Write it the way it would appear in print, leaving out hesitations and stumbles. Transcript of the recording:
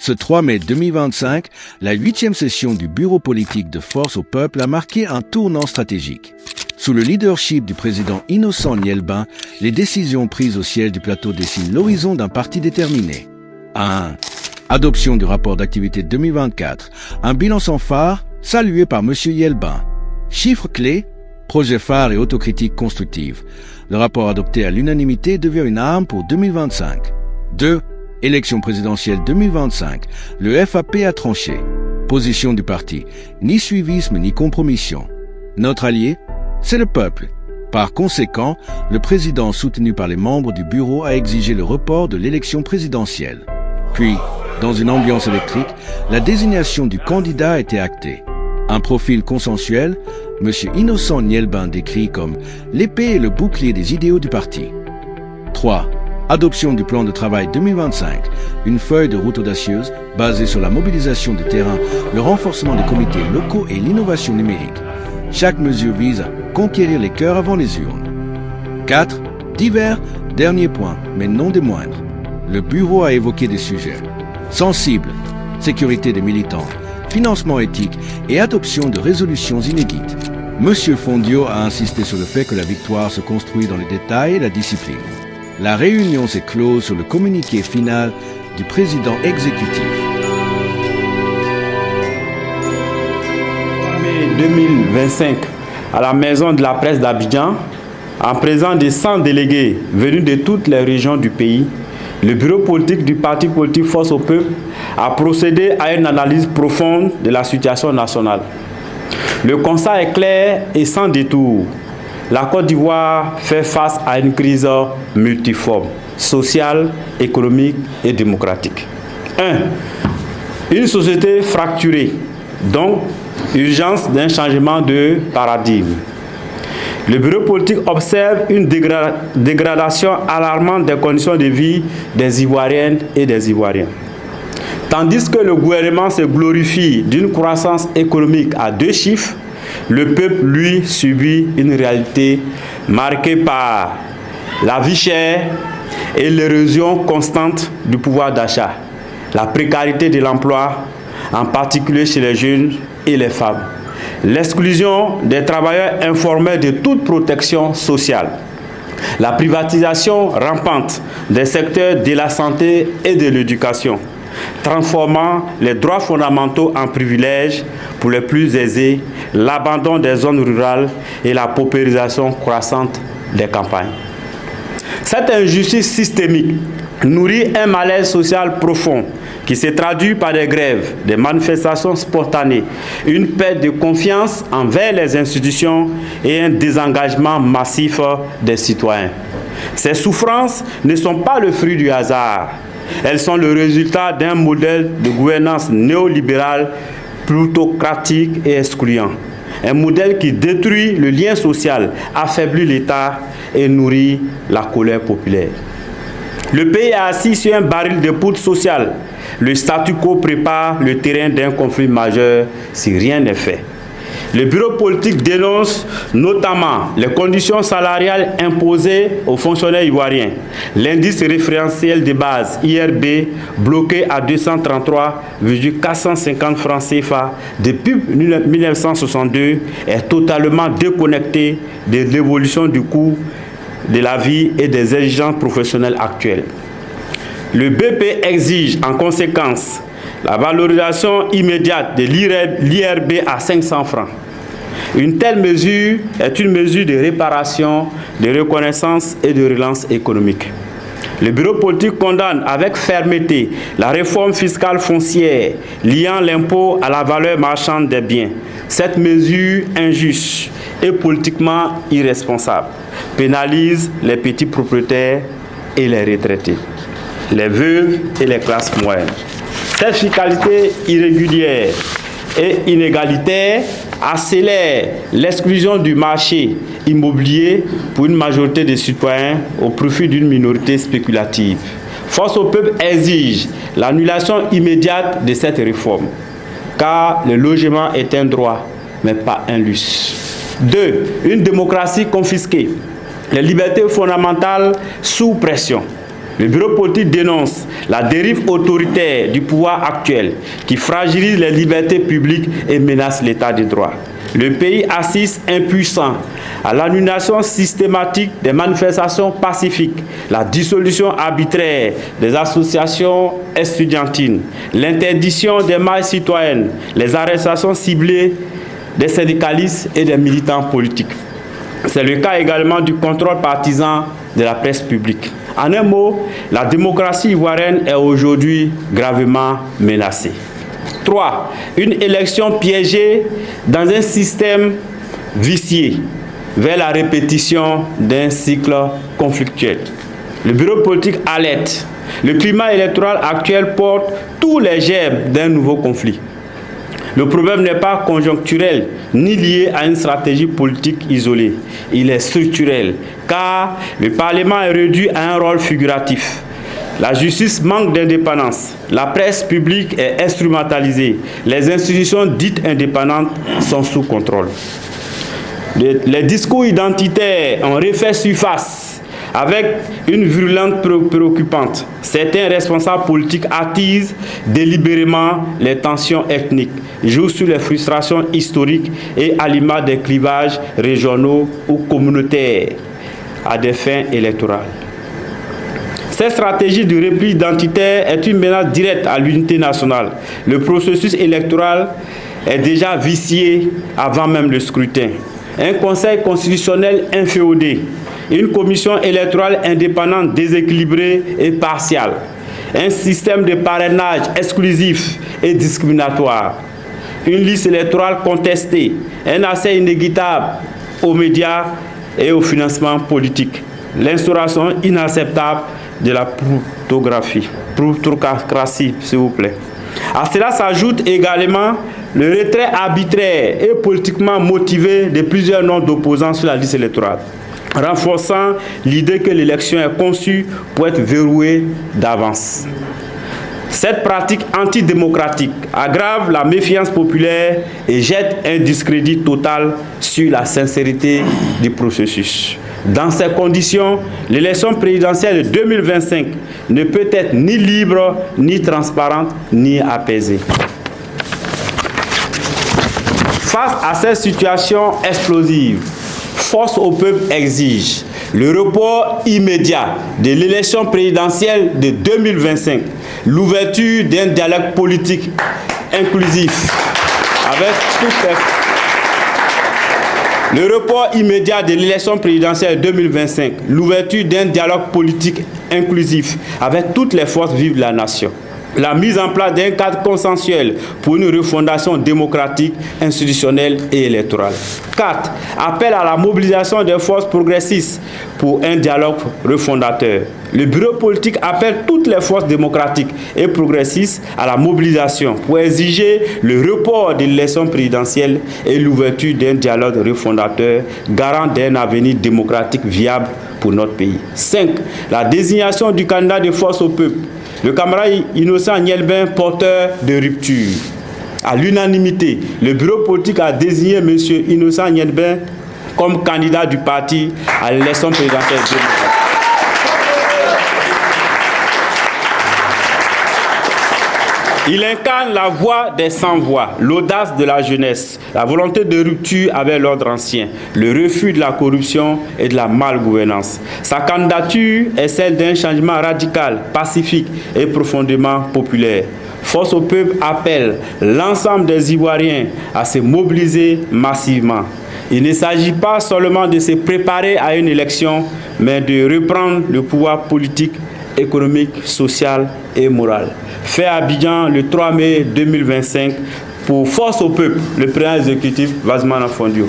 Ce 3 mai 2025, la 8e session du Bureau politique de Force au peuple a marqué un tournant stratégique. Sous le leadership du président Innocent Nielbin, les décisions prises au siège du plateau dessinent l'horizon d'un parti déterminé. 1. Adoption du rapport d'activité 2024. Un bilan sans phare, salué par M. Nielbin. Chiffres clés, projet phare et autocritique constructive. Le rapport adopté à l'unanimité devient une arme pour 2025. 2. Élection présidentielle 2025. Le FAP a tranché. Position du parti. Ni suivisme ni compromission. Notre allié, c'est le peuple. Par conséquent, le président soutenu par les membres du bureau a exigé le report de l'élection présidentielle. Puis, dans une ambiance électrique, la désignation du candidat a été actée. Un profil consensuel, M. Innocent Nielbin décrit comme l'épée et le bouclier des idéaux du parti. 3. Adoption du plan de travail 2025, une feuille de route audacieuse basée sur la mobilisation du terrain, le renforcement des comités locaux et l'innovation numérique. Chaque mesure vise à conquérir les cœurs avant les urnes. 4. Divers, dernier point, mais non des moindres. Le bureau a évoqué des sujets sensibles, sécurité des militants, financement éthique et adoption de résolutions inédites. Monsieur Fondio a insisté sur le fait que la victoire se construit dans les détails et la discipline. La réunion s'est close sur le communiqué final du président exécutif. Mai 2025, à la Maison de la Presse d'Abidjan, en présence des 100 délégués venus de toutes les régions du pays, le bureau politique du parti politique Force au peuple a procédé à une analyse profonde de la situation nationale. Le constat est clair et sans détour. La Côte d'Ivoire fait face à une crise multiforme, sociale, économique et démocratique. 1. Une société fracturée, donc urgence d'un changement de paradigme. Le bureau politique observe une dégradation alarmante des conditions de vie des Ivoiriennes et des Ivoiriens. Tandis que le gouvernement se glorifie d'une croissance économique à 2 chiffres, le peuple, lui, subit une réalité marquée par la vie chère et l'érosion constante du pouvoir d'achat, la précarité de l'emploi, en particulier chez les jeunes et les femmes, l'exclusion des travailleurs informels de toute protection sociale, la privatisation rampante des secteurs de la santé et de l'éducation, transformant les droits fondamentaux en privilèges pour les plus aisés, l'abandon des zones rurales et la paupérisation croissante des campagnes. Cette injustice systémique nourrit un malaise social profond qui se traduit par des grèves, des manifestations spontanées, une perte de confiance envers les institutions et un désengagement massif des citoyens. Ces souffrances ne sont pas le fruit du hasard. Elles sont le résultat d'un modèle de gouvernance néolibérale plutocratique et excluant. Un modèle qui détruit le lien social, affaiblit l'État et nourrit la colère populaire. Le pays est assis sur un baril de poudre sociale. Le statu quo prépare le terrain d'un conflit majeur si rien n'est fait. Le bureau politique dénonce notamment les conditions salariales imposées aux fonctionnaires ivoiriens, l'indice référentiel de base IRB bloqué à 233,450 francs CFA depuis 1962 est totalement déconnecté de l'évolution du coût de la vie et des exigences professionnelles actuelles. Le BP exige en conséquence la valorisation immédiate de l'IRB à 500 francs. Une telle mesure est une mesure de réparation, de reconnaissance et de relance économique. Le bureau politique condamne avec fermeté la réforme fiscale foncière liant l'impôt à la valeur marchande des biens. Cette mesure injuste et politiquement irresponsable pénalise les petits propriétaires et les retraités, les veuves et les classes moyennes. Cette fiscalité irrégulière et inégalitaire accélère l'exclusion du marché immobilier pour une majorité des citoyens au profit d'une minorité spéculative. Force au peuple exige l'annulation immédiate de cette réforme, car le logement est un droit, mais pas un luxe. 2. Une démocratie confisquée, les libertés fondamentales sous pression. Le bureau politique dénonce la dérive autoritaire du pouvoir actuel qui fragilise les libertés publiques et menace l'état de droit. Le pays assiste impuissant à l'annulation systématique des manifestations pacifiques, la dissolution arbitraire des associations estudiantines, l'interdiction des marches citoyennes, les arrestations ciblées des syndicalistes et des militants politiques. C'est le cas également du contrôle partisan de la presse publique. En un mot, la démocratie ivoirienne est aujourd'hui gravement menacée. 3. Une élection piégée dans un système vicié vers la répétition d'un cycle conflictuel. Le bureau politique alerte. Le climat électoral actuel porte tous les germes d'un nouveau conflit. Le problème n'est pas conjoncturel ni lié à une stratégie politique isolée. Il est structurel car le Parlement est réduit à un rôle figuratif. La justice manque d'indépendance. La presse publique est instrumentalisée. Les institutions dites indépendantes sont sous contrôle. Les discours identitaires ont refait surface avec une virulence préoccupante. Certains responsables politiques attisent délibérément les tensions ethniques, jouent sur les frustrations historiques et alimentent des clivages régionaux ou communautaires à des fins électorales. Cette stratégie de repli identitaire est une menace directe à l'unité nationale. Le processus électoral est déjà vicié avant même le scrutin. Un conseil constitutionnel inféodé, une commission électorale indépendante déséquilibrée et partiale, un système de parrainage exclusif et discriminatoire, une liste électorale contestée, un accès inéquitable aux médias et au financement politique, l'instauration inacceptable de la plutocratie, s'il vous plaît. À cela s'ajoute également le retrait arbitraire et politiquement motivé de plusieurs noms d'opposants sur la liste électorale, renforçant l'idée que l'élection est conçue pour être verrouillée d'avance. Cette pratique antidémocratique aggrave la méfiance populaire et jette un discrédit total sur la sincérité du processus. Dans ces conditions, l'élection présidentielle de 2025 ne peut être ni libre, ni transparente, ni apaisée. Face à cette situation explosive, Force au peuple exige le report immédiat de l'élection présidentielle de 2025, l'ouverture d'un dialogue politique inclusif avec toutes les... Le report immédiat de l'élection présidentielle 2025, l'ouverture d'un dialogue politique inclusif avec toutes les forces vives de la nation. La mise en place d'un cadre consensuel pour une refondation démocratique, institutionnelle et électorale. 4. Appel à la mobilisation des forces progressistes pour un dialogue refondateur. Le bureau politique appelle toutes les forces démocratiques et progressistes à la mobilisation pour exiger le report de l'élection présidentielle et l'ouverture d'un dialogue refondateur garant d'un avenir démocratique viable pour notre pays. 5. La désignation du candidat de Force au peuple. Le camarade Innocent Niel-Ben, porteur de rupture. À l'unanimité, le bureau politique a désigné M. Innocent Niel-Ben comme candidat du parti à l'élection présidentielle 2020. Il incarne la voix des sans-voix, l'audace de la jeunesse, la volonté de rupture avec l'ordre ancien, le refus de la corruption et de la malgouvernance. Sa candidature est celle d'un changement radical, pacifique et profondément populaire. Force au peuple appelle l'ensemble des Ivoiriens à se mobiliser massivement. Il ne s'agit pas seulement de se préparer à une élection, mais de reprendre le pouvoir politique, économique, social et moral. Fait à Abidjan le 3 mai 2025 pour Force au peuple, le président exécutif Vazman Afondio.